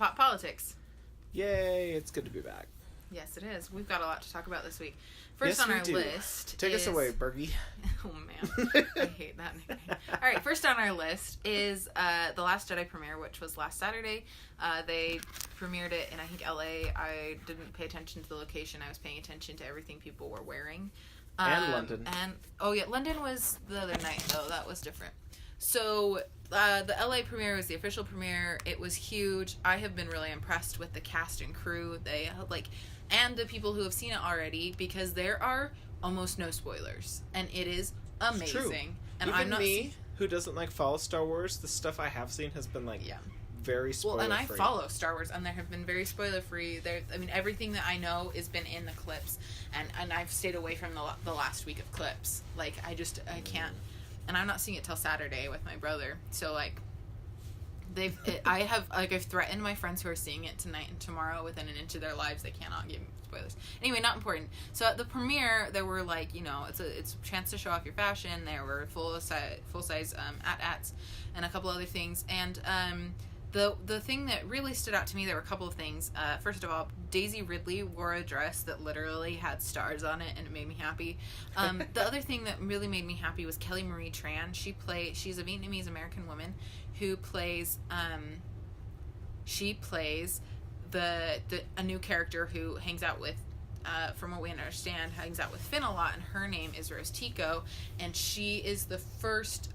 Pop Politics. Yay, it's good to be back. Yes, it is. We've got a lot to talk about this week. First yes, on our do. list Take us away, Bergie. Oh, man. I hate that nickname. All right, first on our list is The Last Jedi premiere, which was last Saturday. They premiered it in, I think, LA. I didn't pay attention to the location. I was paying attention to everything people were wearing. And London. London was the other night, though. That was different. So, the LA premiere was the official premiere. It was huge. I have been really impressed with the cast and crew. And the people who have seen it already, because there are almost no spoilers, and it is amazing. It's true. And Even I'm not me, who doesn't follow Star Wars, the stuff I have seen has been very spoiler-free. Well, and I follow Star Wars, and there have been very spoiler-free. Everything that I know has been in the clips, and I've stayed away from the last week of clips. I can't, and I'm not seeing it till Saturday with my brother. So I've threatened my friends who are seeing it tonight and tomorrow within an inch of their lives. They cannot give me spoilers. Anyway, not important. So at the premiere, there were it's a chance to show off your fashion. There were full size AT-ATs and a couple other things. And the thing that really stood out to me, there were a couple of things. First of all, Daisy Ridley wore a dress that literally had stars on it, and it made me happy. The other thing that really made me happy was Kelly Marie Tran. She's a Vietnamese American woman who plays a new character who hangs out with, from what we understand, hangs out with Finn a lot, and her name is Rose Tico, and she is the first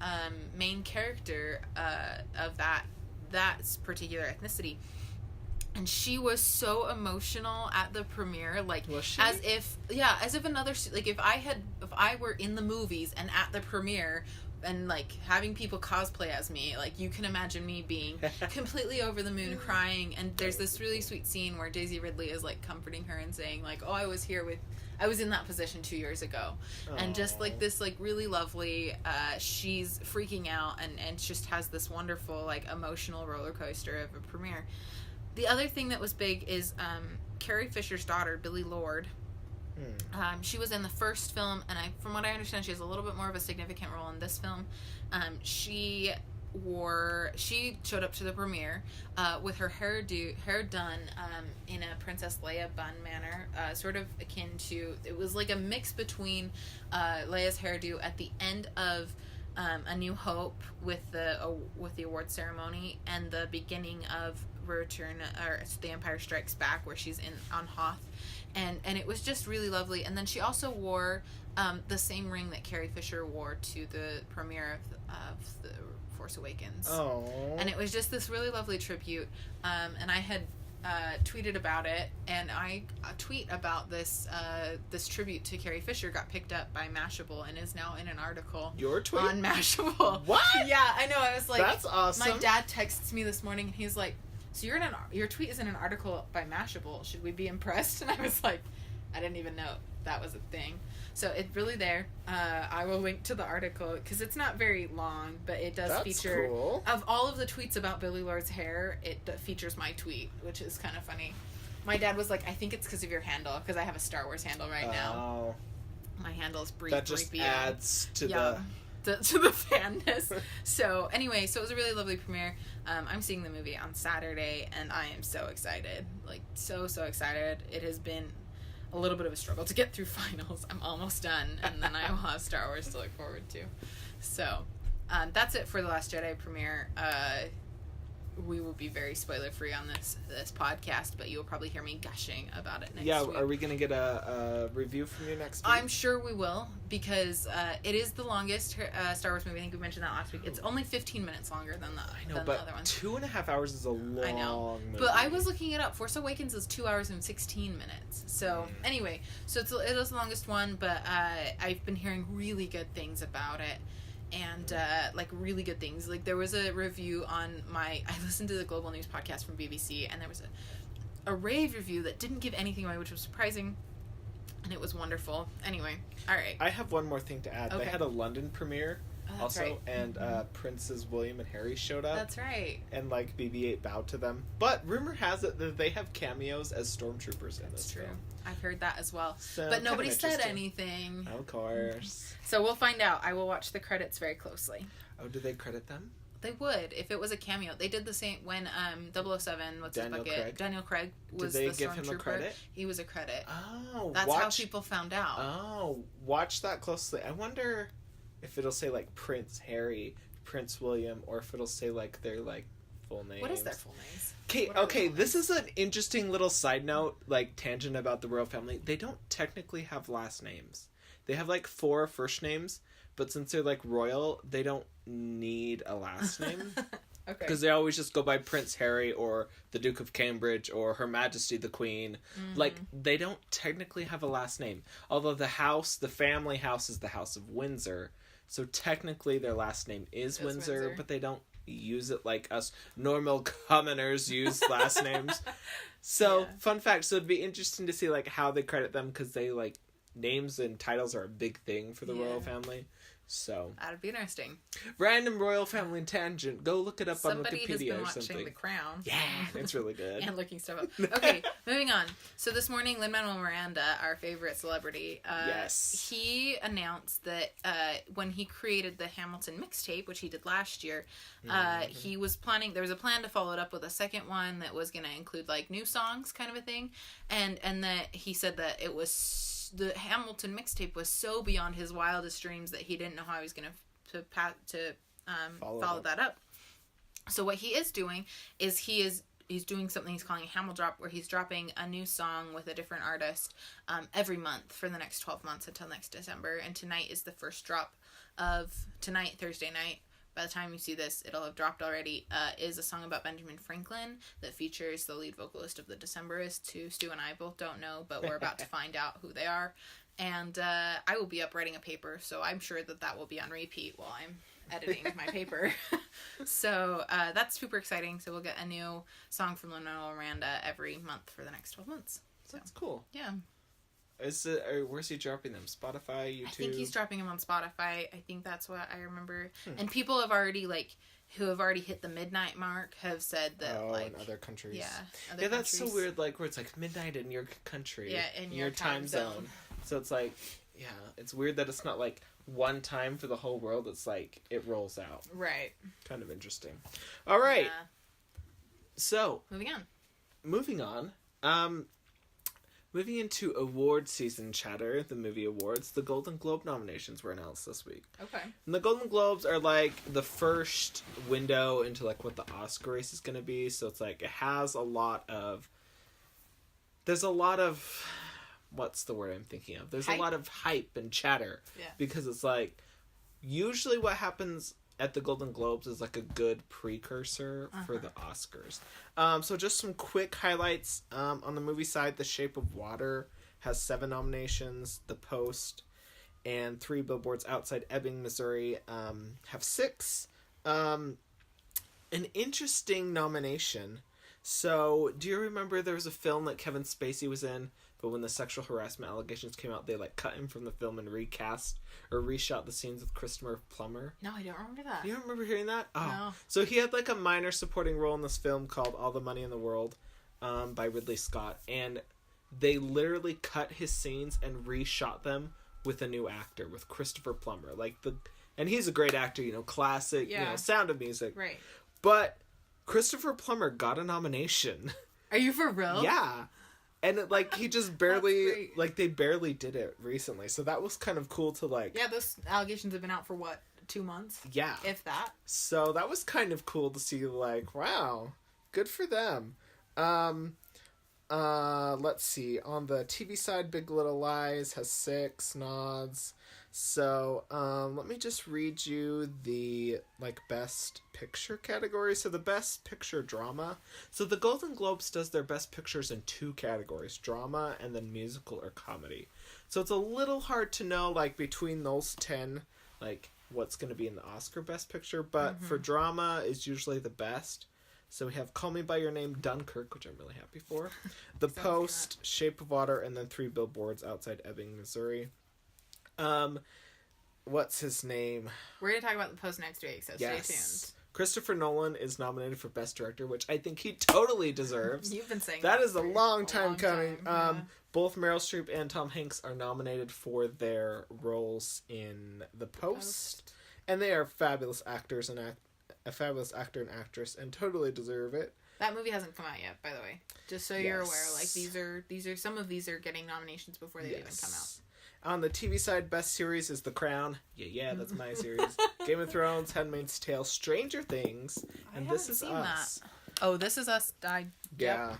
main character of that particular ethnicity. And she was so emotional at the premiere, was she? as if another, if I were in the movies and at the premiere and having people cosplay as me, you can imagine me being completely over the moon, crying. And there's this really sweet scene where Daisy Ridley is comforting her and saying oh, I was in that position 2 years ago. Aww. And just this really lovely, she's freaking out and just has this wonderful emotional roller coaster of a premiere. The other thing that was big is Carrie Fisher's daughter, Billie Lourd. She was in the first film, and from what I understand, she has a little bit more of a significant role in this film. She showed up to the premiere with her hair done in a Princess Leia bun manner, sort of akin to, it was a mix between Leia's hairdo at the end of A New Hope with the award ceremony and the beginning of The Empire Strikes Back, where she's on Hoth. And it was just really lovely. And then she also wore the same ring that Carrie Fisher wore to the premiere of The Force Awakens. Oh. And it was just this really lovely tribute. And I had tweeted about it, and a tweet about this tribute to Carrie Fisher got picked up by Mashable and is now in an article. Your tweet? On Mashable. What? Yeah, I know. I was that's awesome. My dad texts me this morning, and he's like, so your tweet is in an article by Mashable. Should we be impressed? And I was like, I didn't even know that was a thing. So it's really there. I will link to the article because it's not very long, but it does feature. Cool. Of all of the tweets about Billie Lourd's hair, it features my tweet, which is kind of funny. My dad was like, I think it's because of your handle, because I have a Star Wars handle right now. My handle is Brie. That just adds to the fanness. So anyway, it was a really lovely premiere. I'm seeing the movie on Saturday, and I am so excited. So excited. It has been a little bit of a struggle to get through finals. I'm almost done, and then I will have Star Wars to look forward to. So that's it for The Last Jedi premiere. We will be very spoiler free on this podcast, but you will probably hear me gushing about it next week. Yeah, are we going to get a review from you next week? I'm sure we will, because it is the longest Star Wars movie. I think we mentioned that last week. It's only 15 minutes longer than the other ones. 2.5 hours is a long movie. But I was looking it up. Force Awakens is 2 hours and 16 minutes. So anyway, it is the longest one, but I've been hearing really good things about it. And really good things. There was a review on I listened to the Global News podcast from BBC, and there was a rave review that didn't give anything away, which was surprising, and it was wonderful. Anyway, all right. I have one more thing to add. Okay. They had a London premiere also, right. And Princes William and Harry showed up. That's right. And BB-8 bowed to them. But rumor has it that they have cameos as stormtroopers in this film. I've heard that as well. So, but nobody said anything. Of course. So we'll find out. I will watch the credits very closely. Oh, do they credit them? They would if it was a cameo. They did the same when 007, what's Daniel his bucket? Craig. Daniel Craig was Did they the give him a stormtrooper. credit? He was a credit. Oh, That's how people found out. Oh, watch that closely. I wonder if it'll say like Prince Harry, Prince William, or if it'll say like their like full names. What is their full names? Okay, this is an interesting little side note, like tangent about the royal family. They don't technically have last names. They have like 4 first names, but since they're like royal, they don't need a last name. Okay. Because they always just go by Prince Harry or the Duke of Cambridge or Her Majesty the Queen. Mm-hmm. Like, they don't technically have a last name. Although the family house is the House of Windsor. So technically their last name is Windsor, but they don't use it like us normal commoners use last names. So, fun fact. So it'd be interesting to see like how they credit them because they like names and titles are a big thing for the royal family. So that'd be interesting. Random royal family tangent. Go look it up on Wikipedia Somebody has been or watching something. The Crown. Yeah, it's really good. And looking stuff up. Okay, moving on. So this morning, Lin-Manuel Miranda, our favorite celebrity, Yes. he announced that when he created the Hamilton mixtape, which he did last year, he was planning. There was a plan to follow it up with a second one that was going to include like new songs, kind of a thing, and that he said that it was. The Hamilton mixtape was so beyond his wildest dreams that he didn't know how he was going to follow that up. So what he is doing is he's doing something he's calling a Hamil Drop, where he's dropping a new song with a different artist every month for the next 12 months until next December. And tonight is the first drop of Thursday night. By the time you see this, it'll have dropped already, is a song about Benjamin Franklin that features the lead vocalist of the Decemberists, who Stu and I both don't know, but we're about to find out who they are. And I will be up writing a paper, so I'm sure that will be on repeat while I'm editing my paper. So that's super exciting. So we'll get a new song from Lin-Manuel Miranda every month for the next 12 months. So that's cool. Yeah. Where's he dropping them? Spotify, YouTube? I think he's dropping them on Spotify. I think that's what I remember. And people have already who have already hit the midnight mark have said that in other countries. Yeah. That's so weird. Like where it's like midnight in your country. Yeah, in your time zone. So it's like, yeah, it's weird that it's not like one time for the whole world. It's like it rolls out. Right. Kind of interesting. All right. Yeah. So moving on. Moving into award season chatter, the movie awards, the Golden Globe nominations were announced this week. Okay. And the Golden Globes are like the first window into like what the Oscar race is going to be. So it's like it has there's a lot of what's the word I'm thinking of? There's hype? A lot of hype and chatter. Yeah. Because it's like usually what happens at the Golden Globes is like a good precursor for the Oscars. So just some quick highlights on the movie side. The Shape of Water has 7 nominations. The Post and 3 Billboards Outside Ebbing, Missouri have 6. An interesting nomination. So do you remember there was a film that Kevin Spacey was in, but when the sexual harassment allegations came out, they like cut him from the film and recast or reshot the scenes with Christopher Plummer? No, I don't remember that. You don't remember hearing that? Oh. No. So he had like a minor supporting role in this film called All the Money in the World by Ridley Scott. And they literally cut his scenes and reshot them with a new actor, with Christopher Plummer. And he's a great actor, classic, Sound of Music. Right. But Christopher Plummer got a nomination. Are you for real? Yeah. And he just barely, they barely did it recently. So that was kind of cool to Yeah, those allegations have been out for what, 2 months? Yeah. If that. So that was kind of cool to see, wow, good for them. Let's see. On the TV side, Big Little Lies has 6 nods. So, let me just read you the, Best Picture category. So, the Best Picture Drama. So, the Golden Globes does their Best Pictures in 2 categories. Drama and then musical or comedy. So, it's a little hard to know, between those 10, what's going to be in the Oscar Best Picture. But for drama is usually the best. So, we have Call Me By Your Name, Dunkirk, which I'm really happy for. The Post, Shape of Water, and then 3 Billboards Outside Ebbing, Missouri. What's his name? We're going to talk about The Post next week, so stay tuned. Christopher Nolan is nominated for Best Director, which I think he totally deserves. You've been saying that is a long time coming. Yeah. Both Meryl Streep and Tom Hanks are nominated for their roles in The Post. And they are fabulous actors and a fabulous actor and actress and totally deserve it. That movie hasn't come out yet, by the way. Just so you're aware, like Yes. these are some of these are getting nominations before they even come out. On the TV side, best series is The Crown. Yeah, that's my series. Game of Thrones, Handmaid's Tale, Stranger Things, and This Is Us. Oh, This Is Us. Yeah.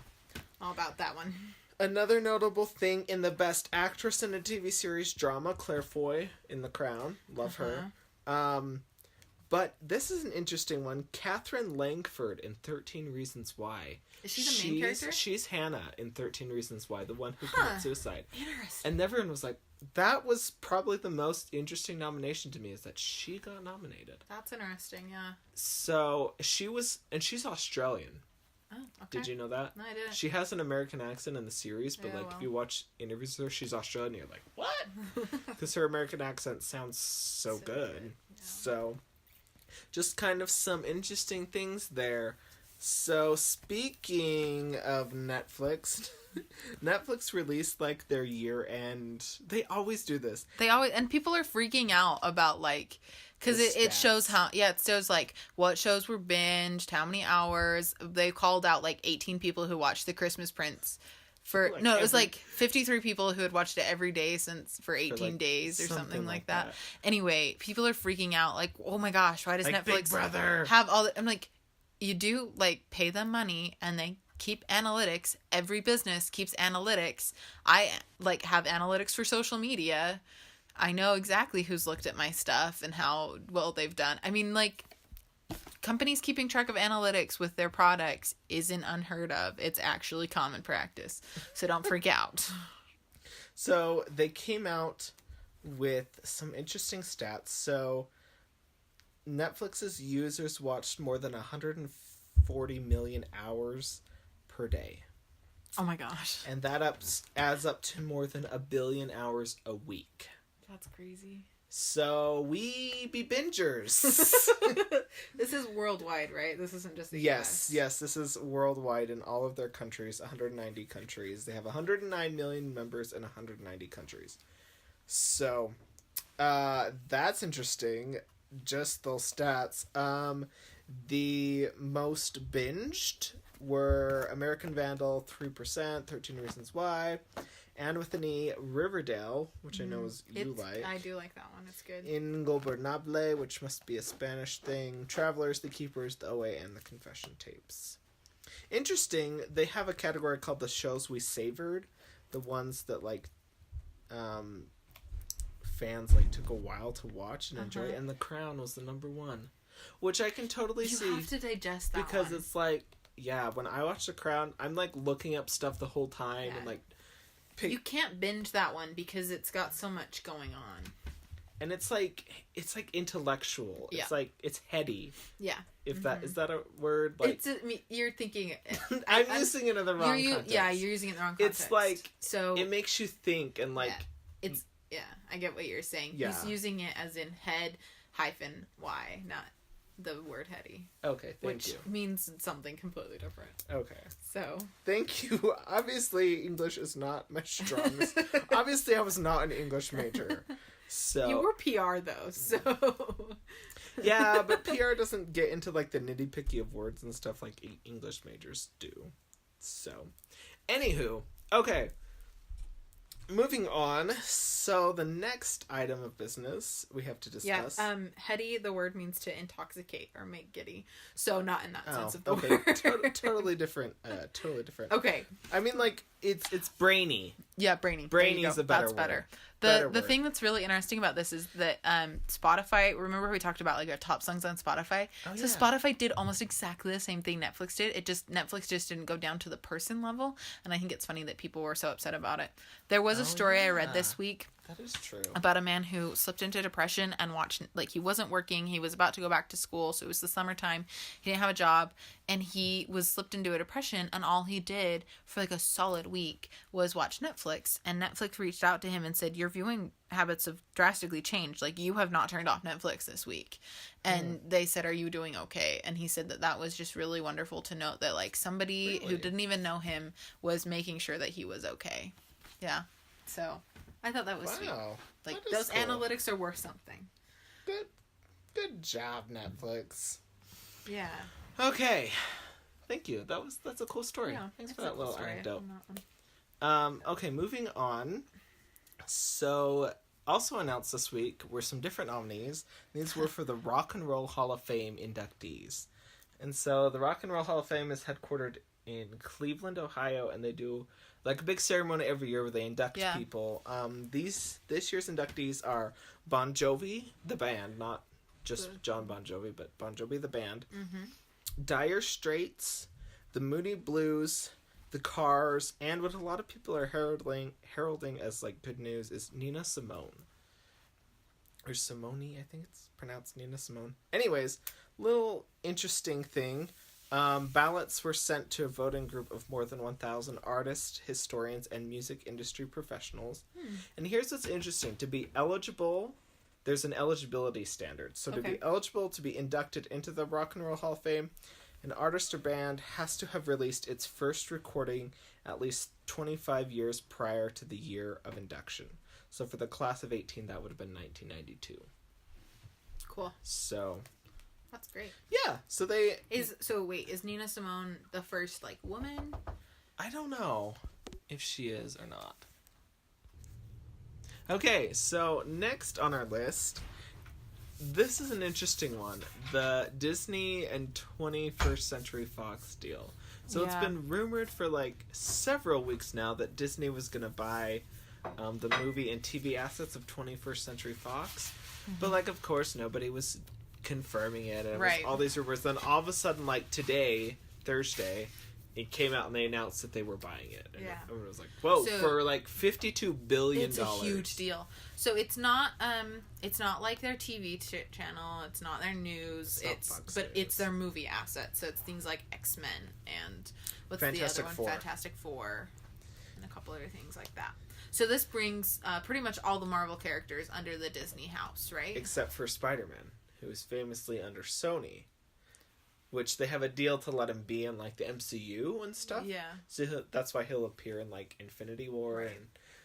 All about that one. Another notable thing in the best actress in a TV series drama, Claire Foy in The Crown. Love her. But this is an interesting one. Catherine Langford in 13 Reasons Why. Is she the main character? She's Hannah in 13 Reasons Why, the one who committed suicide. Interesting. And everyone was like, that was probably the most interesting nomination to me, is that she got nominated. That's interesting, yeah. So she's Australian. Oh, okay. Did you know that? No, I didn't. She has an American accent in the series, but if you watch interviews with her, she's Australian. You're like, what? Because her American accent sounds so good. Yeah. So, just kind of some interesting things there. So, speaking of Netflix, Netflix released like their year-end. They always do this. And people are freaking out about like, because it shows it shows like what shows were binged, how many hours. They called out like 18 people who watched The Christmas Prince. It was like 53 people who had watched it every day for 18 days or something like that. Anyway, people are freaking out like, oh my gosh, why does like Netflix Big Brother have all I'm like, you do like pay them money and they keep analytics. Every business keeps analytics. I like have analytics for social media. I know exactly who's looked at my stuff and how well they've done. I mean, like, companies keeping track of analytics with their products isn't unheard of. It's actually common practice. So don't freak out. So they came out with some interesting stats. So Netflix's users watched more than 140 million hours per day. Oh my gosh. And that adds up to more than 1 billion hours a week. That's crazy. So we be bingers. This is worldwide, right? This isn't just the US. US. Yes, this is worldwide in all of their countries, 190 countries. They have 109 million members in 190 countries. So, that's interesting. Just those stats. The most binged were American Vandal, 3%, 13 Reasons Why, and with an E, Riverdale, which I know is you like. I do like that one. It's good. Ingobernable, which must be a Spanish thing. Travelers, The Keepers, The OA, and The Confession Tapes. Interesting, they have a category called the shows we savored. The ones that, like, fans, like, took a while to watch and enjoy. And The Crown was the number one. Which I can totally see. You have to digest that because one. it's like, yeah, when I watch The Crown, I'm, like, looking up stuff the whole time and, like, you can't binge that one because it's got so much going on. And it's like intellectual. Yeah. It's like, it's heady. Yeah. If that, is that a word? Like, you're thinking... I'm using it in the wrong context. Yeah, you're using it in the wrong context. It's like, so it makes you think and like... Yeah, I get what you're saying. Yeah. He's using it as in head -y, not the word heady. Okay, thank you. Which means something completely different. Okay. So. Thank you. Obviously, English is not my strongest. Obviously, I was not an English major. So. You were PR, though, so. Yeah, but PR doesn't get into, like, the nitty-picky of words and stuff like English majors do. So. Anywho. Okay. Moving on, so the next item of business we have to discuss. Yeah, heady, the word means to intoxicate or make giddy. So not in that sense of the okay. word. Totally different. Totally different. Okay. I mean, like, it's brainy. Yeah, brainy. Brainy is a better That's word. better. Better The word. thing that's really interesting about this is that Spotify, remember we talked about like our top songs on Spotify? Oh, So yeah. Spotify did almost exactly the same thing Netflix did. Netflix just didn't go down to the person level, and I think it's funny that people were so upset about it. There was a story I read this week That is true. about a man who slipped into depression and watched, like, he wasn't working, he was about to go back to school, so it was the summertime, he didn't have a job, and he was slipped into a depression, and all he did for like a solid week was watch Netflix, and Netflix reached out to him and said, your viewing habits have drastically changed, like, you have not turned off Netflix this week. And they said, are you doing okay? And he said that was just really wonderful to note that, like, somebody who didn't even know him was making sure that he was okay. Yeah. So I thought that was sweet. Like, that is those cool. analytics are worth something. Good job, Netflix. Yeah. Okay. Thank you. That's a cool story. Yeah, Thanks it's for a that cool little story anecdote. on that one. Okay, moving on. So, also announced this week were some different nominees. These were for the Rock and Roll Hall of Fame inductees. And so, the Rock and Roll Hall of Fame is headquartered in Cleveland, Ohio, and they do like a big ceremony every year where they induct people. This year's inductees are Bon Jovi, the band, not just John Bon Jovi, but Bon Jovi, the band. Mm-hmm. Dire Straits, the Moody Blues, the Cars, and what a lot of people are heralding as like good news is Nina Simone. Or Simone, I think it's pronounced Nina Simone. Anyways, little interesting thing. Ballots were sent to a voting group of more than 1,000 artists, historians, and music industry professionals. And here's what's interesting. To be eligible, there's an eligibility standard. So to be eligible to be inducted into the Rock and Roll Hall of Fame, an artist or band has to have released its first recording at least 25 years prior to the year of induction. So for the class of 18, that would have been 1992. Cool. So... That's great. Yeah, so is Nina Simone the first like woman? I don't know if she is or not. Okay, so next on our list, this is an interesting one. The Disney and 21st Century Fox deal. So it's been rumored for like several weeks now that Disney was going to buy the movie and TV assets of 21st Century Fox. Mm-hmm. But like, of course, nobody was confirming it, and it was all these rumors. Then all of a sudden, like today, Thursday, it came out and they announced that they were buying it. And everyone was like, "Whoa!" So, for like $52 billion. It's a huge deal. So it's not like their TV channel. It's not their news. It's their movie assets. So it's things like X-Men and what's Fantastic the other Four. one? Fantastic Four, and a couple other things like that. So this brings pretty much all the Marvel characters under the Disney house, right? Except for Spider-Man, who is famously under Sony, which they have a deal to let him be in like the MCU and stuff. Yeah. So that's why he'll appear in like Infinity War and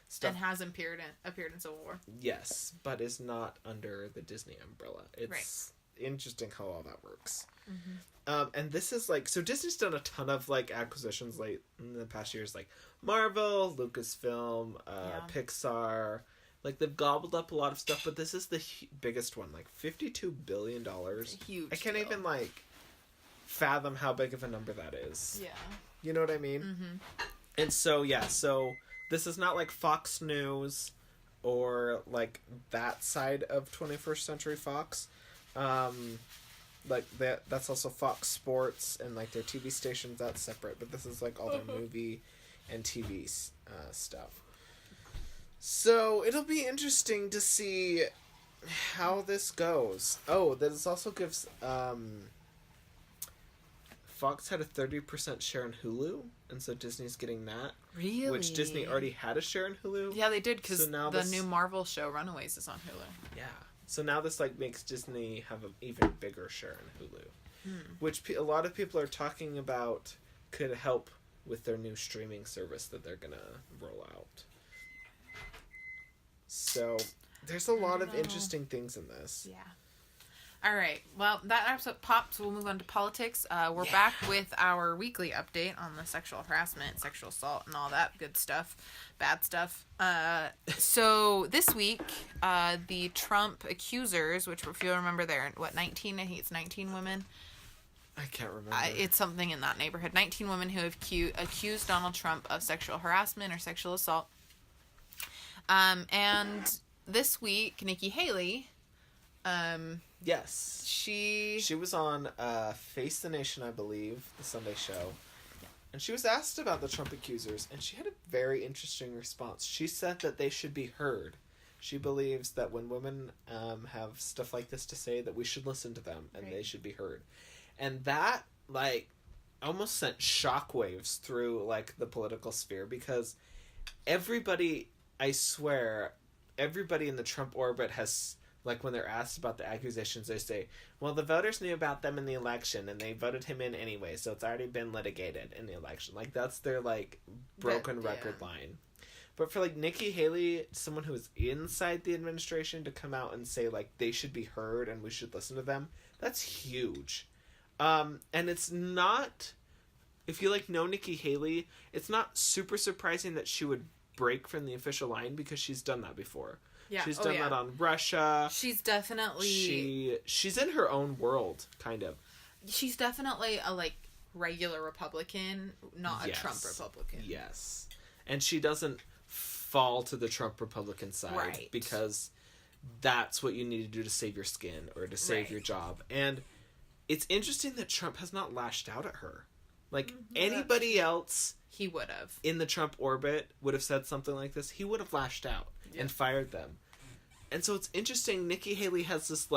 stuff. And has appeared in Civil War. Yes, but is not under the Disney umbrella. It's interesting how all that works. Mm-hmm. And this is like, so Disney's done a ton of like acquisitions late in the past years, like Marvel, Lucasfilm, Pixar. Like, they've gobbled up a lot of stuff, but this is the biggest one. Like, $52 billion. It's a huge I can't deal. even, like, fathom how big of a number that is. Yeah. You know what I mean? Mm-hmm. And so, so this is not like Fox News or, like, that side of 21st Century Fox. Like, that's also Fox Sports and, like, their TV stations. That's separate. But this is, like, all their movie and TV stuff. So, it'll be interesting to see how this goes. Oh, this also gives, Fox had a 30% share in Hulu, and so Disney's getting that. Really? Which Disney already had a share in Hulu. Yeah, they did, because the new Marvel show, Runaways, is on Hulu. Yeah. So now this, like, makes Disney have an even bigger share in Hulu. Which a lot of people are talking about could help with their new streaming service that they're gonna roll out. So, there's a lot of interesting things in this. Yeah. All right. Well, that wraps up pop, so we'll move on to politics. We're back with our weekly update on the sexual harassment, sexual assault, and all that good stuff, bad stuff. So this week, the Trump accusers, which if you remember, they're, 19? I think it's 19 women. I can't remember. It's something in that neighborhood. 19 women who have accused Donald Trump of sexual harassment or sexual assault. And this week, Nikki Haley, yes, she was on Face the Nation, I believe, the Sunday show, and she was asked about the Trump accusers, and she had a very interesting response. She said that they should be heard. She believes that when women have stuff like this to say, that we should listen to them, and they should be heard. And that, like, almost sent shockwaves through, like, the political sphere, because everybody, I swear, everybody in the Trump orbit has, like, when they're asked about the accusations, they say, well, the voters knew about them in the election, and they voted him in anyway, so it's already been litigated in the election. Like, that's their, like, broken record line. But for, like, Nikki Haley, someone who is inside the administration, to come out and say, like, they should be heard and we should listen to them, that's huge. And it's not, if you know Nikki Haley, it's not super surprising that she would break from the official line because she's done that before. Yeah. She's done that on Russia. She's definitely... She's in her own world, kind of. She's definitely a, regular Republican, not a Trump Republican. Yes. And she doesn't fall to the Trump Republican side. Right. Because that's what you need to do to save your skin or to save your job. And it's interesting that Trump has not lashed out at her. Anybody else... He would have. In the Trump orbit would have said something like this. He would have lashed out and fired them. And so it's interesting. Nikki Haley has this,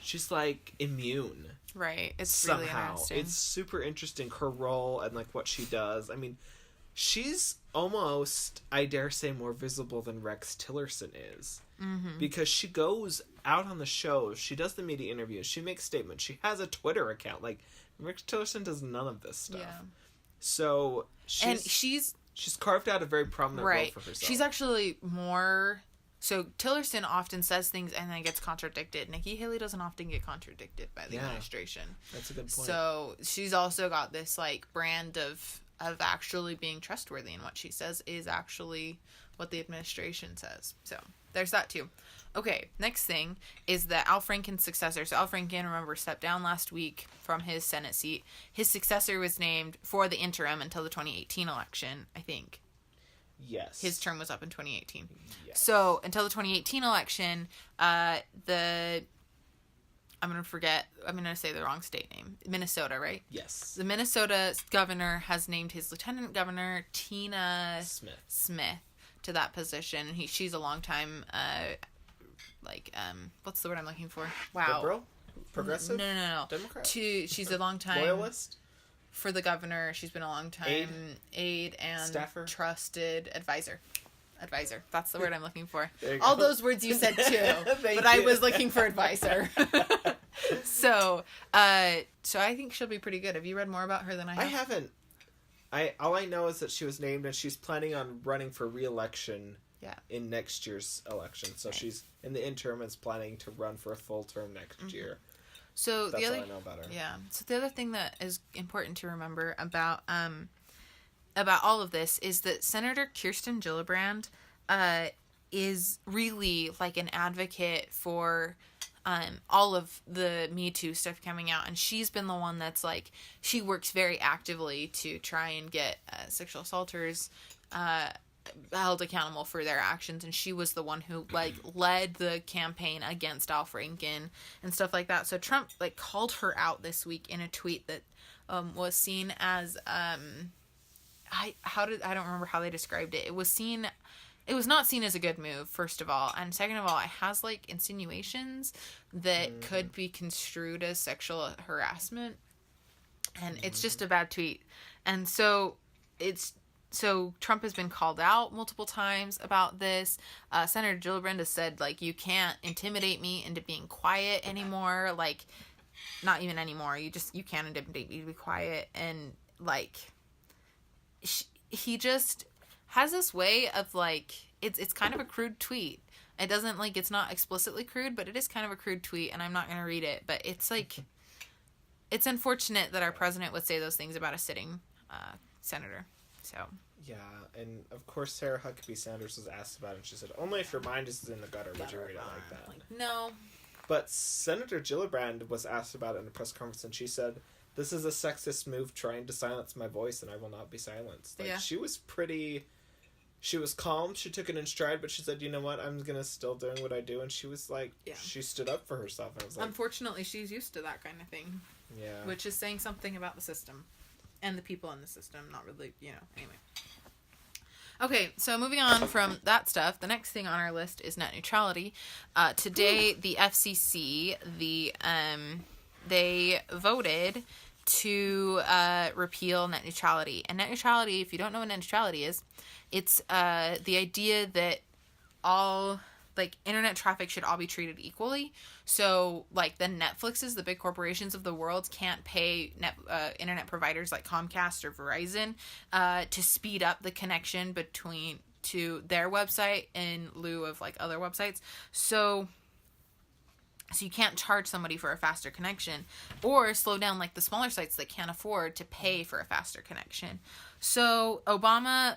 she's, immune. Right. It's somehow. Really interesting. It's super interesting, her role and, what she does. I mean, she's almost, I dare say, more visible than Rex Tillerson is. Mm-hmm. Because she goes out on the shows. She does the media interviews. She makes statements. She has a Twitter account. Rex Tillerson does none of this stuff. Yeah. So she's carved out a very prominent role for herself. She's actually more... So Tillerson often says things and then gets contradicted. Nikki Haley doesn't often get contradicted by the administration. That's a good point. So she's also got this brand of actually being trustworthy, and what she says is actually what the administration says. So there's that too. Okay, next thing is that Al Franken's successor. So Al Franken, remember, stepped down last week from his Senate seat. His successor was named for the interim until the 2018 election, I think. Yes. His term was up in 2018. Yes. So until the 2018 election, I'm going to say the wrong state name. Minnesota, right? Yes. The Minnesota governor has named his lieutenant governor, Tina Smith, to that position. She's a long time... what's the word I'm looking for? Wow. Liberal? Progressive? No. Democrat? She's a long time... Loyalist? For the governor, she's been a long time... Aide and... Staffer? Trusted advisor. Advisor. That's the word I'm looking for. All those words you said too. But I was looking for advisor. So I think she'll be pretty good. Have you read more about her than I have? I haven't. All I know is that she was named and she's planning on running for re-election in next year's election. So she's in the interim is planning to run for a full term next year. So that's all I know about her. Yeah. So the other thing that is important to remember about all of this is that Senator Kirsten Gillibrand is really an advocate for all of the Me Too stuff coming out, and she's been the one that's she works very actively to try and get sexual assaulters held accountable for their actions, and she was the one who led the campaign against Al Franken and stuff like that. So Trump called her out this week in a tweet that was seen as I don't remember how they described it. It was not seen as a good move, first of all, and second of all, it has insinuations that could be construed as sexual harassment, and it's just a bad tweet. And so Trump has been called out multiple times about this. Senator Gillibrand has said, you can't intimidate me into being quiet anymore. Not even anymore. You can't intimidate me to be quiet. And, he just has this way of, it's kind of a crude tweet. It doesn't, it's not explicitly crude, but it is kind of a crude tweet, and I'm not going to read it. But it's, it's unfortunate that our president would say those things about a sitting senator. So... Yeah, and of course Sarah Huckabee Sanders was asked about it, and she said, only if your mind is in the gutter would you read it like that. No. But Senator Gillibrand was asked about it in a press conference, and she said, this is a sexist move trying to silence my voice, and I will not be silenced. She was she was calm, she took it in stride, but she said, you know what, I'm gonna still doing what I do, and she was she stood up for herself, and I was unfortunately, she's used to that kind of thing. Yeah. Which is saying something about the system. And the people in the system, not really, anyway. Okay, so moving on from that stuff, the next thing on our list is net neutrality. Today, the FCC, they voted to repeal net neutrality. And net neutrality, if you don't know what net neutrality is, it's the idea that all... internet traffic should all be treated equally. So, the Netflixes, the big corporations of the world, can't pay internet providers like Comcast or Verizon to speed up the connection to their website in lieu of, other websites. So, So you can't charge somebody for a faster connection or slow down like the smaller sites that can't afford to pay for a faster connection. So Obama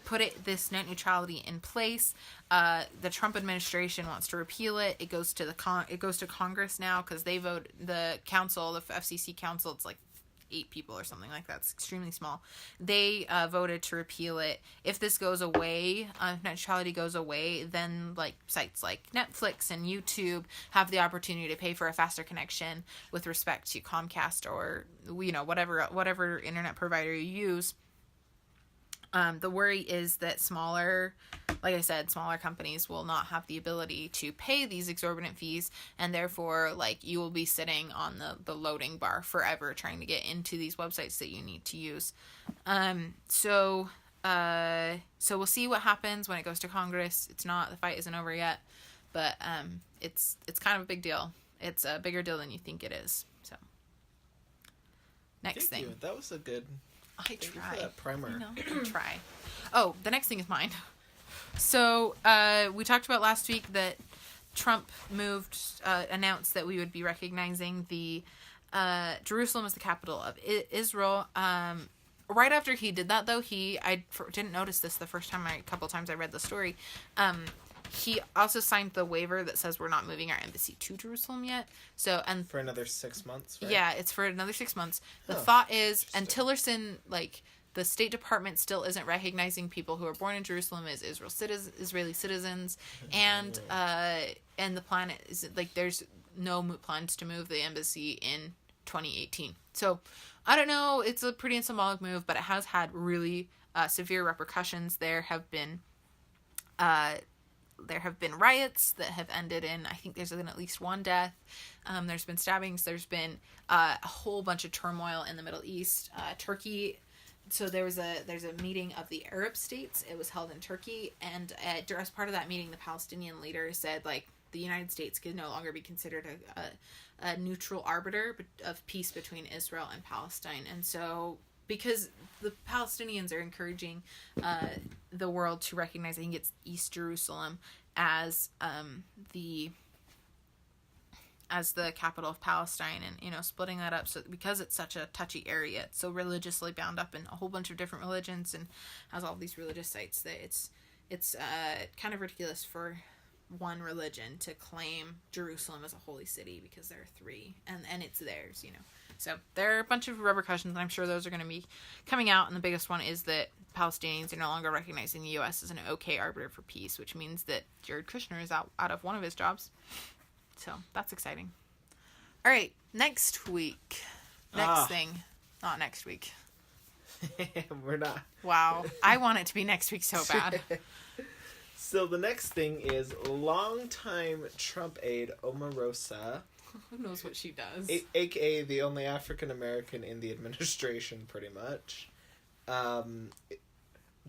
put this net neutrality in place. The Trump administration wants to repeal it. It goes to Congress now because they vote. The council, the FCC council, it's like 8 people or something like that. It's extremely small. They voted to repeal it. If this goes away, if net neutrality goes away, then like sites like Netflix and YouTube have the opportunity to pay for a faster connection with respect to Comcast or whatever internet provider you use. The worry is that smaller companies will not have the ability to pay these exorbitant fees, and therefore, like, you will be sitting on the loading bar forever trying to get into these websites that you need to use. So we'll see what happens when it goes to Congress. The fight isn't over yet, but it's kind of a big deal. It's a bigger deal than you think it is. So, next thing. That was a good... I try. For that primer. I try. Oh, the next thing is mine. So, we talked about last week that Trump announced that we would be recognizing the Jerusalem as the capital of Israel. Right after he did that, though, I didn't notice this the first time a couple times I read the story. He also signed the waiver that says we're not moving our embassy to Jerusalem yet. So, and for another 6 months, right? Yeah, it's for another 6 months. The thought is, and Tillerson, like, the State Department still isn't recognizing people who are born in Jerusalem as Israeli citizens, and the plan is, like, there's no plans to move the embassy in 2018. So, I don't know, it's a pretty symbolic move, but it has had really severe repercussions. There have been riots that have ended in, I think there's been at least 1 death. There's been stabbings. There's been a whole bunch of turmoil in the Middle East. Turkey. So there's a meeting of the Arab states. It was held in Turkey, and as part of that meeting, the Palestinian leader said, like, the United States can no longer be considered a neutral arbiter of peace between Israel and Palestine. And so, because the Palestinians are encouraging the world to recognize, I think it's East Jerusalem as the capital of Palestine, and splitting that up, so because it's such a touchy area, it's so religiously bound up in a whole bunch of different religions and has all these religious sites, that it's kind of ridiculous for one religion to claim Jerusalem as a holy city, because there are 3 and it's theirs, So there are a bunch of repercussions, and I'm sure those are going to be coming out, and the biggest one is that Palestinians are no longer recognizing the U.S. as an okay arbiter for peace, which means that Jared Kushner is out of one of his jobs. So that's exciting. All right, next week. Next thing. Not next week. We're not. Wow. I want it to be next week so bad. So the next thing is longtime Trump aide Omarosa. Who knows what she does? AKA the only African American in the administration, pretty much,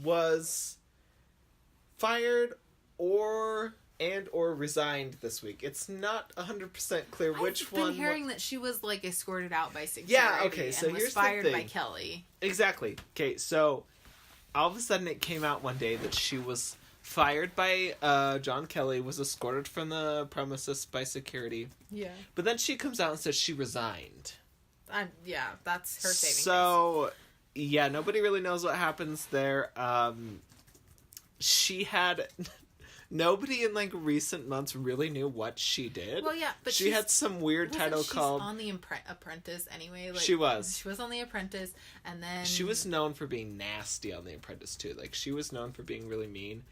was fired or resigned this week. It's not 100% clear which one. I've been hearing that she was, like, escorted out by security. Yeah, okay, so and was here's fired the thing. by Kelly. Exactly. Okay, so all of a sudden it came out one day that she was fired by John Kelly, was escorted from the premises by security. Yeah. But then she comes out and says she resigned. Yeah, that's her saving So, yeah, nobody really knows what happens there. She had... Nobody in, like, recent months really knew what she did. Well, yeah, but she had some weird title called... on The Apprentice anyway. Like, she was. She was on The Apprentice, and then... She was known for being nasty on The Apprentice, too. Like, she was known for being really mean.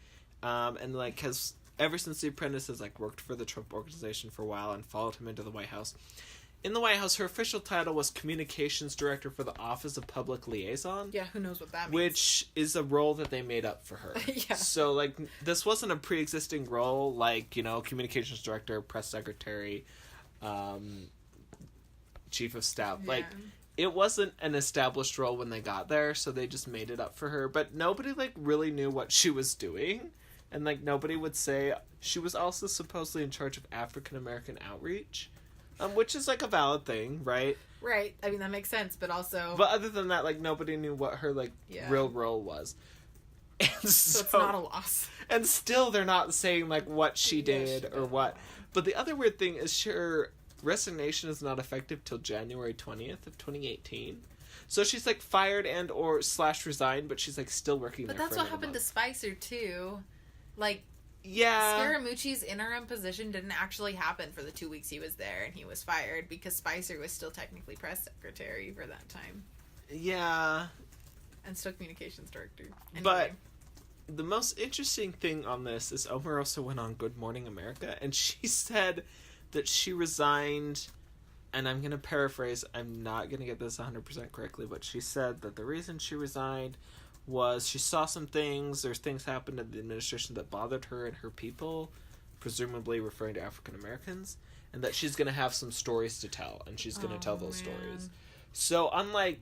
And, like, has ever since The Apprentice has, like, worked for the Trump organization for a while and followed him into the White House. In the White House, her official title was Communications Director for the Office of Public Liaison. Yeah, who knows what that means. Which is a role that they made up for her. Yeah. So, like, this wasn't a pre-existing role, like, Communications Director, Press Secretary, Chief of Staff. Yeah. Like, it wasn't an established role when they got there, so they just made it up for her. But nobody, like, really knew what she was doing. And, like, nobody would say... She was also supposedly in charge of African-American outreach. Which is, like, a valid thing, right? Right. I mean, that makes sense, but also... But other than that, like, nobody knew what her, like, real role was. And so it's not a loss. And still they're not saying, like, what she did or what... But the other weird thing is her resignation is not effective till January 20th of 2018. So she's like fired and or / resigned, but she's like still working But there. that's what happened to Spicer too. Like, yeah, Scaramucci's interim position didn't actually happen for the 2 weeks he was there, and he was fired because Spicer was still technically press secretary for that time. Yeah. And still communications director. Anyway. But the most interesting thing on this is Omarosa went on Good Morning America, and she said that she resigned, and I'm going to paraphrase, I'm not going to get this 100% correctly, but she said that the reason she resigned was she saw some things, there's things happened in the administration that bothered her and her people, presumably referring to African Americans, and that she's going to have some stories to tell, and she's going to tell those stories. So unlike,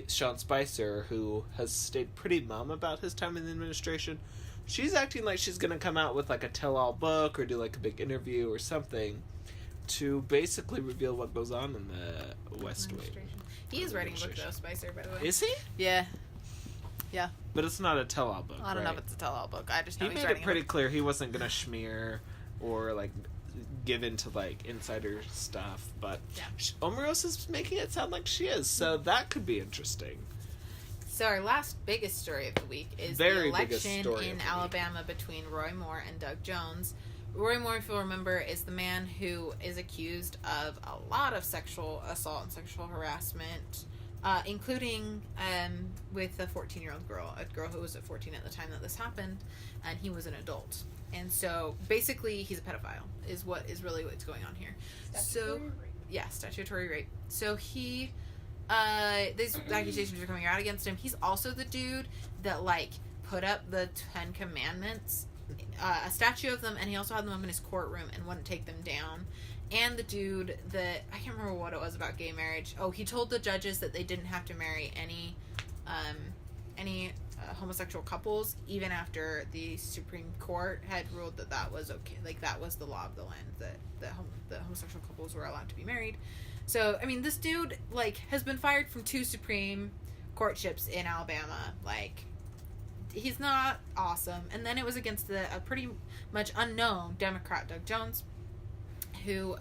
Sean Spicer, who has stayed pretty mum about his time in the administration, she's acting like she's going to come out with like a tell-all book or do like a big interview or something to basically reveal what goes on in the West Wing. He is writing a book though, Spicer, by the way. Is he? Yeah. Yeah. But it's not a tell-all book, I don't know if it's a tell-all book. I just know he he's made writing it pretty clear he wasn't going to smear or like give into like insider stuff, but yeah. Omarosa's making it sound like she is, so that could be interesting. So our last biggest story of the week is the election in Alabama between Roy Moore and Doug Jones. Roy Moore, if you'll remember, is the man who is accused of a lot of sexual assault and sexual harassment, including with a 14-year-old girl, a girl who was at 14 at the time that this happened, and he was an adult. And so, basically, he's a pedophile, is really what's going on here. Statutory rape. Yeah, statutory rape. So he, these accusations are coming out against him. He's also the dude that, like, put up the 10 Commandments, a statue of them, and he also had them up in his courtroom and wouldn't take them down. And the dude that, I can't remember what it was about gay marriage. Oh, he told the judges that they didn't have to marry any homosexual couples, even after the Supreme Court had ruled that was okay. Like, that was the law of the land, that homosexual couples were allowed to be married. So, I mean, this dude, like, has been fired from 2 Supreme Courtships in Alabama. Like, he's not awesome. And then it was against a pretty much unknown Democrat, Doug Jones, who,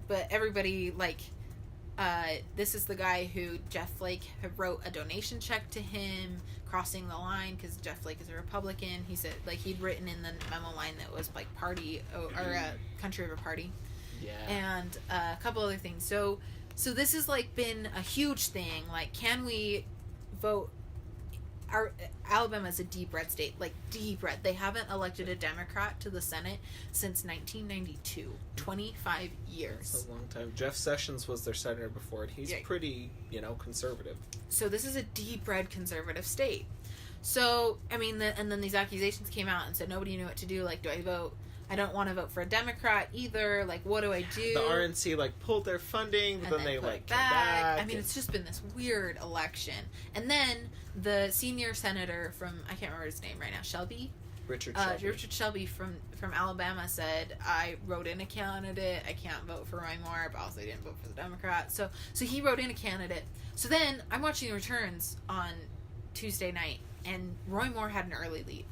but everybody, like, this is the guy who Jeff Flake wrote a donation check to him, crossing the line, because Jeff Flake is a Republican. He said, like, he'd written in the memo line that was, like, party, or country of a party. Yeah. And a couple other things. So this has, like, been a huge thing. Like, can we vote? Alabama is a deep red state, like deep red. They haven't elected a Democrat to the Senate since 1992. 25 years. That's a long time. Jeff Sessions was their senator before, and he's pretty, conservative. So this is a deep red conservative state. So, I mean, and then these accusations came out and said nobody knew what to do. Like, do I vote? I don't want to vote for a Democrat either. Like, what do I do? The RNC, like, pulled their funding, but then they like, came back. I mean, it's just been this weird election. And then the senior senator from, I can't remember his name right now, Shelby? Richard Shelby. Richard Shelby from Alabama said, I wrote in a candidate. I can't vote for Roy Moore, but also I didn't vote for the Democrat. So he wrote in a candidate. So then I'm watching the returns on Tuesday night, and Roy Moore had an early lead.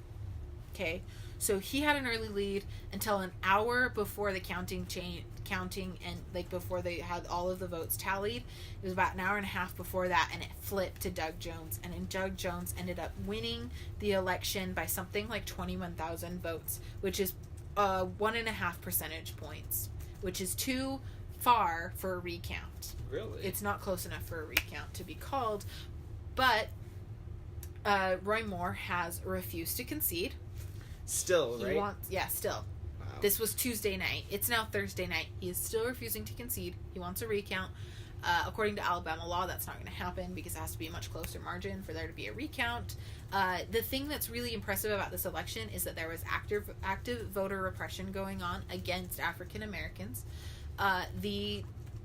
Okay? So he had an early lead until an hour before the counting and, like, before they had all of the votes tallied. It was about an hour and a half before that, and it flipped to Doug Jones. And then Doug Jones ended up winning the election by something like 21,000 votes, which is 1.5 percentage points, which is too far for a recount. Really? It's not close enough for a recount to be called. But Roy Moore has refused to concede. Still, right? Still. Wow. This was Tuesday night. It's now Thursday night. He is still refusing to concede. He wants a recount. According to Alabama law, that's not going to happen because it has to be a much closer margin for there to be a recount. The thing that's really impressive about this election is that there was active voter repression going on against African Americans. The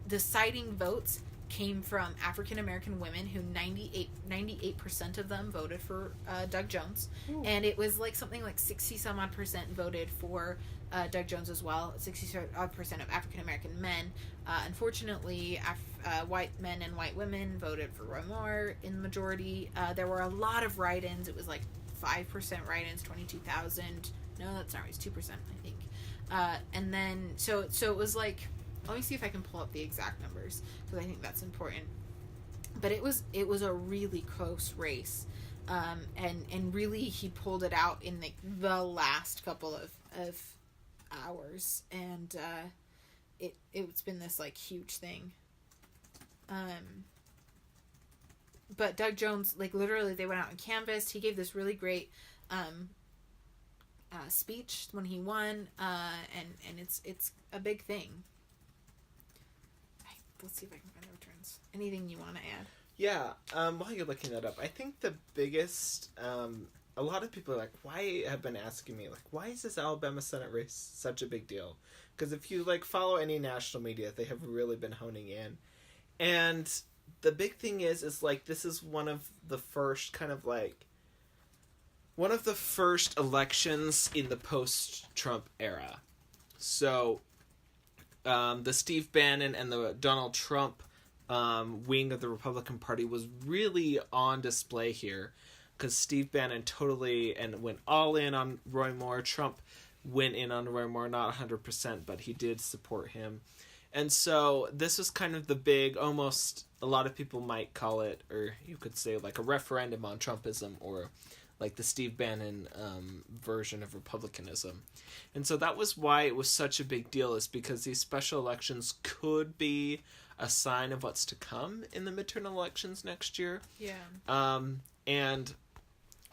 deciding votes came from African American women, who 98% of them voted for Doug Jones. Ooh. And it was like something like 60-some-odd% voted for Doug Jones as well. 60-odd% of African American men. Unfortunately, white men and white women voted for Roy Moore in the majority. There were a lot of write-ins. It was like 5% write-ins, 22,000 No, that's not right. It's 2%, I think. And then so it was like, let me see if I can pull up the exact numbers because I think that's important. But it was a really close race, and really he pulled it out in the last couple of hours, and it's been this like huge thing. But Doug Jones, like literally, they went out and canvassed. He gave this really great speech when he won, and it's a big thing. Let's see if I can find the returns. Anything you want to add? Yeah, while you're looking that up, I think the biggest, a lot of people are like, why have been asking me, like, why is this Alabama Senate race such a big deal? Because if you, like, follow any national media, they have really been honing in. And the big thing is like, this is one of the first elections in the post-Trump era. So, the Steve Bannon and the Donald Trump wing of the Republican Party was really on display here, because Steve Bannon totally went all in on Roy Moore. Trump went in on Roy Moore, not 100%, but he did support him. And so this was kind of the big, almost, a lot of people might call it, or you could say like a referendum on Trumpism, or like the Steve Bannon version of Republicanism. And so that was why it was such a big deal, is because these special elections could be a sign of what's to come in the midterm elections next year. Yeah. And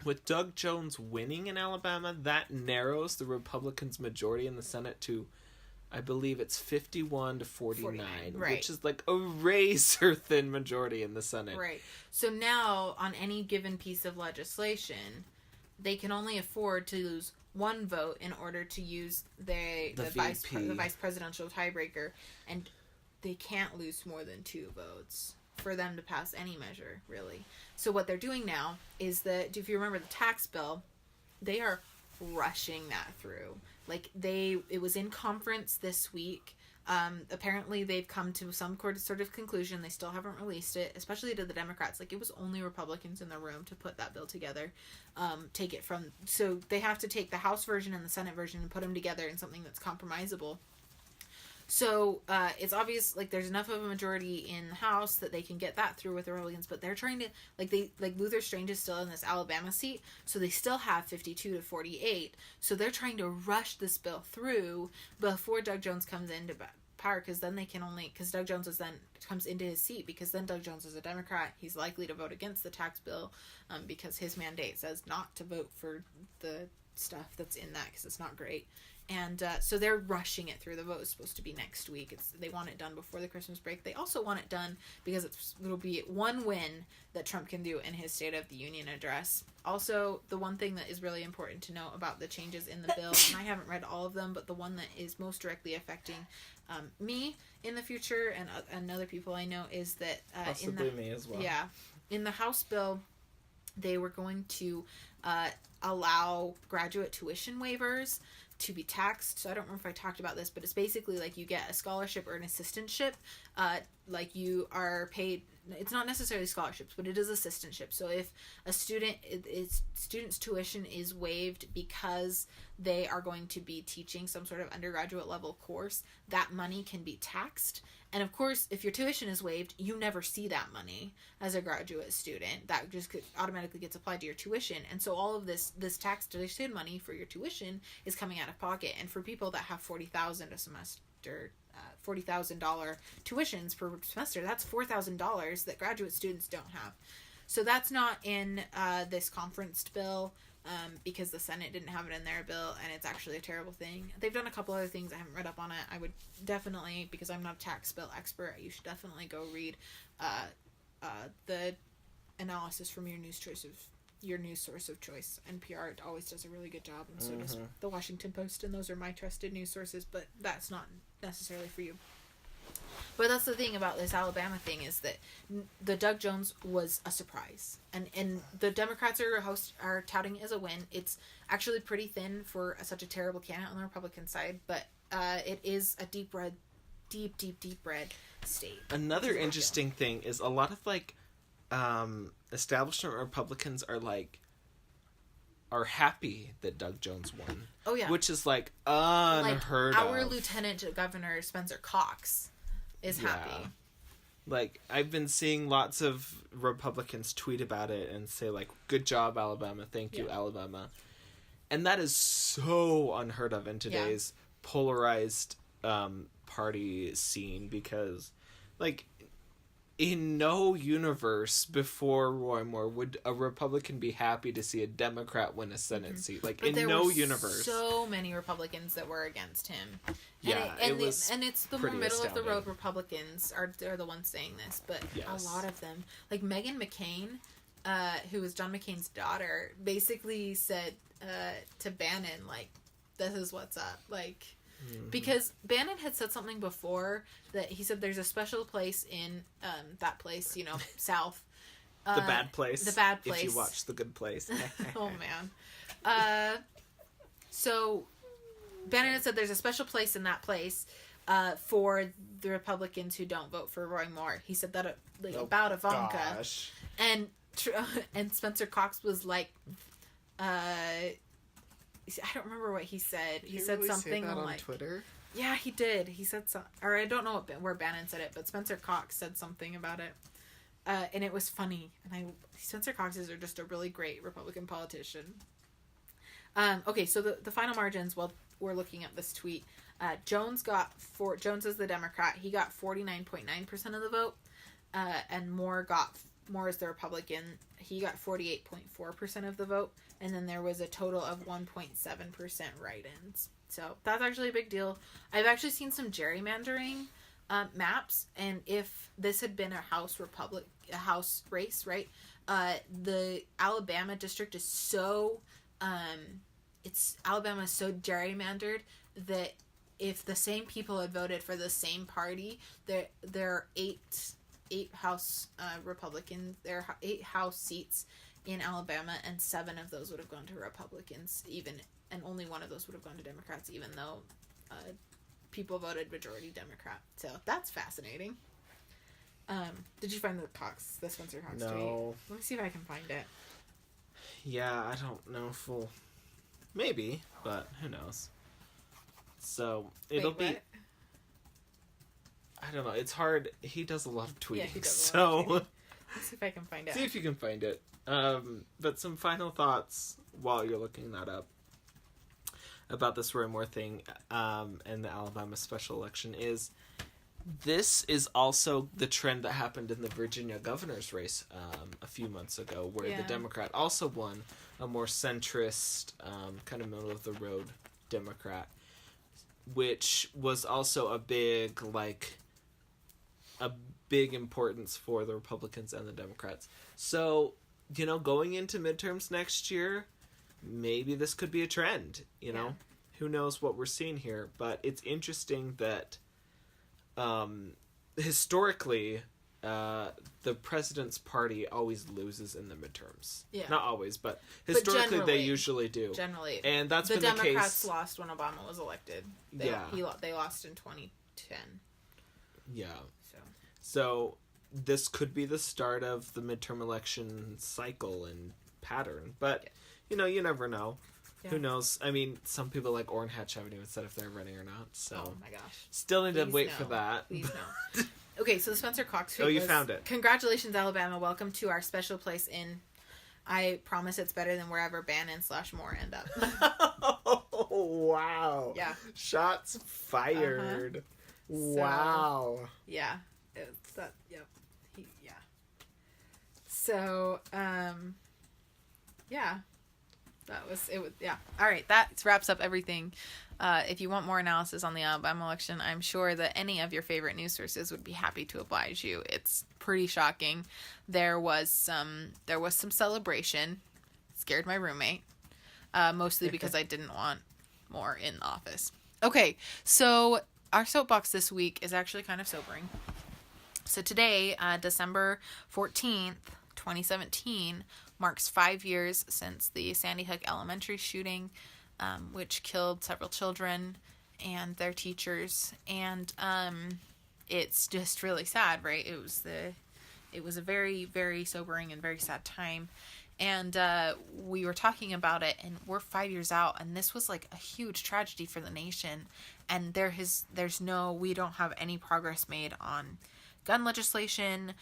with Doug Jones winning in Alabama, that narrows the Republicans' majority in the Senate to, I believe it's 51 to 49, right. Which is like a razor-thin majority in the Senate. Right. So now, on any given piece of legislation, they can only afford to lose one vote in order to use the vice presidential tiebreaker, and they can't lose more than 2 votes for them to pass any measure, really. So what they're doing now is that, if you remember the tax bill, they are rushing that through. Like, it was in conference this week. Apparently they've come to some sort of conclusion. They still haven't released it, especially to the Democrats. Like, it was only Republicans in the room to put that bill together. So they have to take the House version and the Senate version and put them together in something that's compromisable. So it's obvious, like, there's enough of a majority in the House that they can get that through with the Republicans, but they're trying to, like Luther Strange is still in this Alabama seat, so they still have 52 to 48, so they're trying to rush this bill through before Doug Jones comes into power, because then because Doug Jones comes into his seat, because then Doug Jones is a Democrat, he's likely to vote against the tax bill, because his mandate says not to vote for the stuff that's in that, because it's not great. And so they're rushing it through. The vote is supposed to be next week. They want it done before the Christmas break. They also want it done because it'll be one win that Trump can do in his State of the Union address. Also, the one thing that is really important to know about the changes in the bill, and I haven't read all of them, but the one that is most directly affecting me in the future and other people I know is that possibly me as well. Yeah, in the House bill, they were going to allow graduate tuition waivers to be taxed. So I don't remember if I talked about this, but it's basically like you get a scholarship or an assistantship, like you are paid. It's not necessarily scholarships, but it is assistantship. So if a student's tuition is waived because they are going to be teaching some sort of undergraduate level course, that money can be taxed. And of course, if your tuition is waived, you never see that money as a graduate student. That just automatically gets applied to your tuition. And so all of this tax deducted money for your tuition is coming out of pocket. And for people that have $40,000 a semester, $40,000 tuitions per semester, that's $4,000 that graduate students don't have. So that's not in this conferenced bill, because the Senate didn't have it in their bill, and it's actually a terrible thing. They've done a couple other things. I haven't read up on it. I would definitely, because I'm not a tax bill expert, you should definitely go read the analysis from your news source of choice. NPR always does a really good job, and so does the Washington Post, and those are my trusted news sources, but that's not necessarily for you. But that's the thing about this Alabama thing, is that the Doug Jones was a surprise. And the Democrats are touting it as a win. It's actually pretty thin for such a terrible candidate on the Republican side, but it is a deep red state. Another interesting thing is a lot of, like, establishment Republicans are, like, are happy that Doug Jones won. Oh, yeah. Which is, like, unheard of. Our Lieutenant Governor, Spencer Cox, is happy. Like, I've been seeing lots of Republicans tweet about it and say, like, good job, Alabama. Thank you, Alabama. And that is so unheard of in today's polarized party scene because, like, in no universe before Roy Moore would a Republican be happy to see a Democrat win a Senate seat. Like, but in no universe. So many Republicans that were against him. Yeah, and it's the more middle astounding. of the road Republicans are the ones saying this, but a lot of them, like Meghan McCain, who was John McCain's daughter, basically said to Bannon, like, this is what's up, like. Because Bannon had said something before that he said there's a special place in that place, you know, South. The bad place. The bad place. If you watch The Good Place. Oh, man. So Bannon had said there's a special place in that place for the Republicans who don't vote for Roy Moore. He said that about Ivanka. Gosh. And Spencer Cox was like... I don't remember what he said. He said really something say that on like Twitter. Yeah, he did. He said or I don't know where Bannon said it, but Spencer Cox said something about it, and it was funny. And Spencer Cox is just a really great Republican politician. Okay, so the final margins. While we're looking at this tweet, Jones is the Democrat. He got 49.9% of the vote, and Moore is the Republican. He got 48.4% of the vote. And then there was a total of 1.7% write-ins. So that's actually a big deal. I've actually seen some gerrymandering maps, and if this had been a House race, right? The Alabama district is so Alabama is so gerrymandered that if the same people had voted for the same party, there are eight House Republicans. There are 8 House seats in Alabama, and 7 of those would have gone to Republicans, and only 1 of those would have gone to Democrats, even though people voted majority Democrat. So that's fascinating. Did you find the Spencer Cox tweet? No. Let me see if I can find it. Yeah, I don't know if we'll... Maybe, but who knows. So, it'll be... What? I don't know. It's hard. He does a lot of tweeting. Yeah, he does a lot of tweeting. Let's see if I can find it. See if you can find it. But some final thoughts while you're looking that up about this Roy Moore thing and the Alabama special election is this is also the trend that happened in the Virginia governor's race a few months ago, where the Democrat also won, a more centrist, kind of middle of the road Democrat, which was also a big importance for the Republicans and the Democrats. So, you know, going into midterms next year, maybe this could be a trend, you know? Who knows what we're seeing here, but it's interesting that historically the president's party always loses in the midterms. Yeah. Not always, but historically they usually do. Generally. And that's been the case. The Democrats lost when Obama was elected. They lost in 2010. Yeah. So this could be the start of the midterm election cycle and pattern. But, you know, you never know. Yeah. Who knows? I mean, some people like Orrin Hatch haven't even said if they're running or not. So oh my gosh. Still need to wait for that. Please no. Okay, so the Spencer Cox tweet you found it. Congratulations, Alabama. Welcome to our special place in... I promise it's better than wherever Bannon/Moore end up. Oh, wow. Yeah. Shots fired. Wow. So, yeah. It's that, yep. Yeah. So, yeah. That was, it was, yeah. All right, that wraps up everything. If you want more analysis on the Alabama election, I'm sure that any of your favorite news sources would be happy to oblige you. It's pretty shocking. There was some celebration. It scared my roommate. Mostly because I didn't want more in the office. Okay, so our soapbox this week is actually kind of sobering. So today, December 14th, 2017, marks 5 years since the Sandy Hook Elementary shooting, which killed several children and their teachers. And it's just really sad, right? It was a very, very sobering and very sad time. And we were talking about it, and we're 5 years out, and this was like a huge tragedy for the nation. And we don't have any progress made on gun legislation.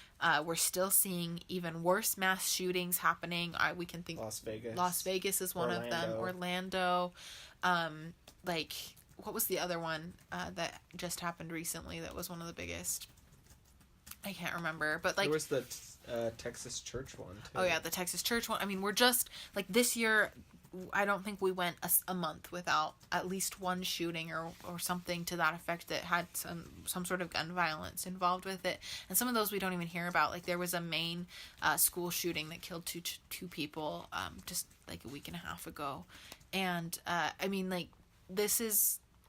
We're still seeing even worse mass shootings happening. We can think Las Vegas. Las Vegas is one of them. Orlando. Like, what was the other one that just happened recently that was one of the biggest? I can't remember, but like... There was the Texas church one, too. Oh, yeah, the Texas church one. I mean, we're just... Like, this year, I don't think we went a month without at least one shooting or something to that effect that had some sort of gun violence involved with it. And some of those we don't even hear about. Like, there was a Maine school shooting that killed two people just, like, a week and a half ago. And, I mean, like,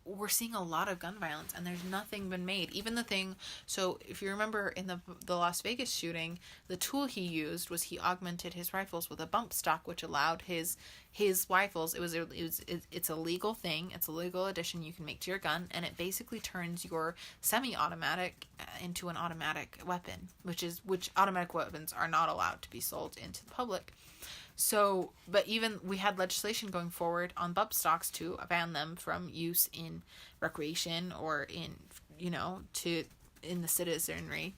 we're seeing a lot of gun violence, and there's nothing been made. Even the thing, so if you remember in the Las Vegas shooting, the tool he used was he augmented his rifles with a bump stock, which allowed his rifles. It's a legal thing. It's a legal addition you can make to your gun, and it basically turns your semi-automatic into an automatic weapon, which automatic weapons are not allowed to be sold into the public. So, but even we had legislation going forward on bump stocks to ban them from use in recreation or in the citizenry.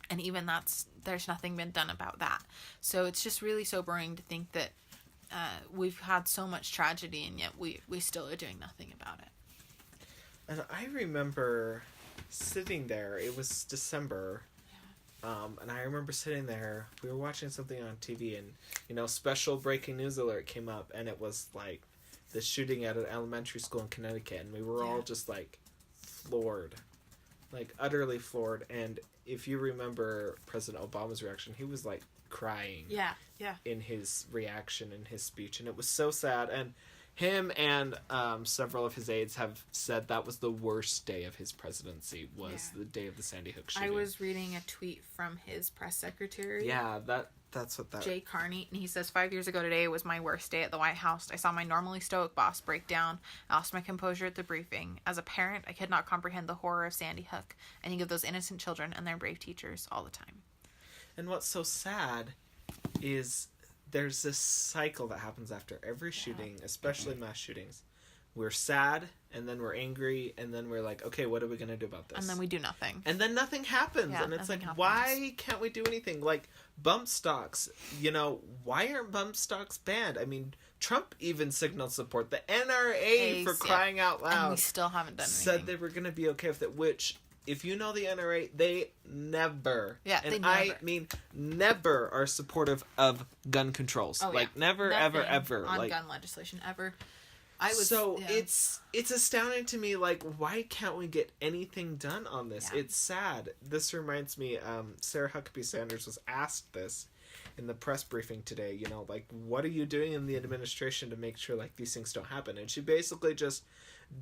And even there's nothing been done about that. So it's just really sobering to think that we've had so much tragedy, and yet we still are doing nothing about it. And I remember sitting there, it was December, and I remember sitting there, we were watching something on TV, and, special breaking news alert came up, and it was, like, the shooting at an elementary school in Connecticut, and we were all just, like, floored. Like, utterly floored, and if you remember President Obama's reaction, he was, like, crying. Yeah. In his reaction, in his speech, and it was so sad, and him and several of his aides have said that was the worst day of his presidency, the day of the Sandy Hook shooting. I was reading a tweet from his press secretary. Yeah, that's what that... Jay Carney, and he says, 5 years ago today was my worst day at the White House. I saw my normally stoic boss break down. I lost my composure at the briefing. As a parent, I could not comprehend the horror of Sandy Hook. I think of those innocent children and their brave teachers all the time. And what's so sad is... there's this cycle that happens after every shooting, especially mass shootings. We're sad, and then we're angry, and then we're like, okay, what are we going to do about this? And then we do nothing. And then nothing happens. Yeah, and it's like, happens. Why can't we do anything? Like, bump stocks, why aren't bump stocks banned? I mean, Trump even signaled support. The NRA, for crying out loud, and we still haven't done anything. Said they were going to be okay with it, which... if you know the NRA, they never, I mean never are supportive of gun controls. Never, nothing ever. On gun legislation, ever. It's astounding to me, like, why can't we get anything done on this? Yeah. It's sad. This reminds me, Sarah Huckabee Sanders was asked this in the press briefing today, like, what are you doing in the administration to make sure, like, these things don't happen? And she basically just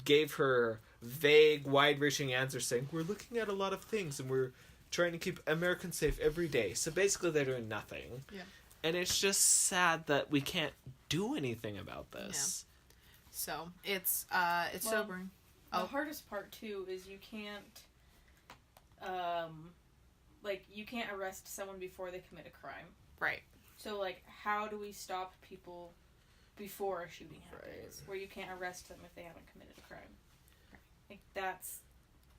gave her vague, wide-reaching answer saying, we're looking at a lot of things and we're trying to keep Americans safe every day. So basically they're doing nothing. Yeah. And it's just sad that we can't do anything about this. Yeah. So it's sobering. The hardest part too is you can't you can't arrest someone before they commit a crime. Right. So like, how do we stop people before a shooting happens, where you can't arrest them if they haven't committed a crime? Like, that's...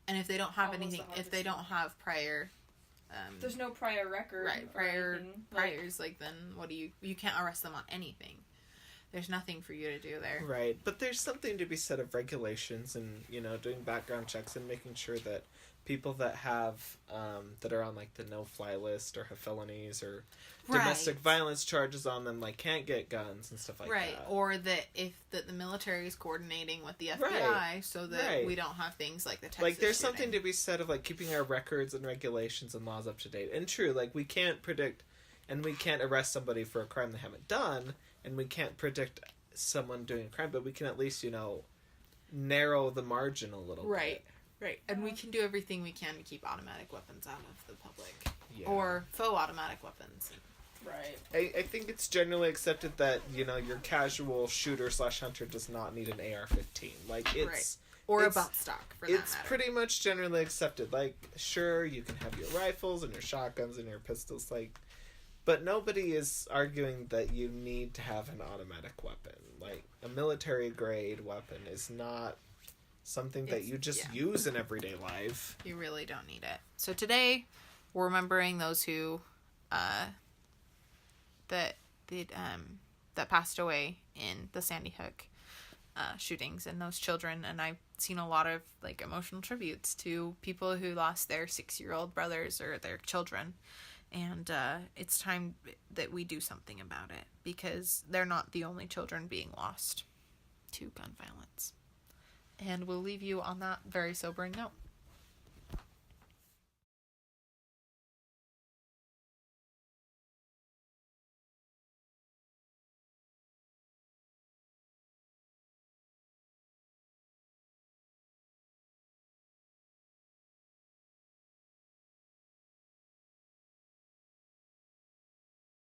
And if they don't have anything, if they don't have prior... there's no prior record. Right, priors, then what do you can't arrest them on anything. There's nothing for you to do there. Right, but there's something to be said of regulations and, doing background checks and making sure that people that have, that are on, like, the no-fly list or have felonies or domestic violence charges on them, like, can't get guns and stuff like that. Right, or that if the military is coordinating with the FBI so that we don't have things like the Texas like, there's shooting. something to be said of, like, keeping our records and regulations and laws up to date. And true, like, we can't predict, and we can't arrest somebody for a crime they haven't done, and we can't predict someone doing a crime, but we can at least, narrow the margin a little bit. Right, and we can do everything we can to keep automatic weapons out of the public. Yeah. Or faux automatic weapons. Right. I think it's generally accepted that, your casual shooter/hunter does not need an AR-15. Like, it's... Right. Or a bump stock, for that matter. It's pretty much generally accepted. Like, sure, you can have your rifles and your shotguns and your pistols, like... But nobody is arguing that you need to have an automatic weapon. Like, a military-grade weapon is not something that you just use in everyday life. You really don't need it. So today, we're remembering those who, that passed away in the Sandy Hook shootings, and those children. And I've seen a lot of like emotional tributes to people who lost their 6-year-old brothers or their children. And it's time that we do something about it, because they're not the only children being lost to gun violence. And we'll leave you on that very sobering note.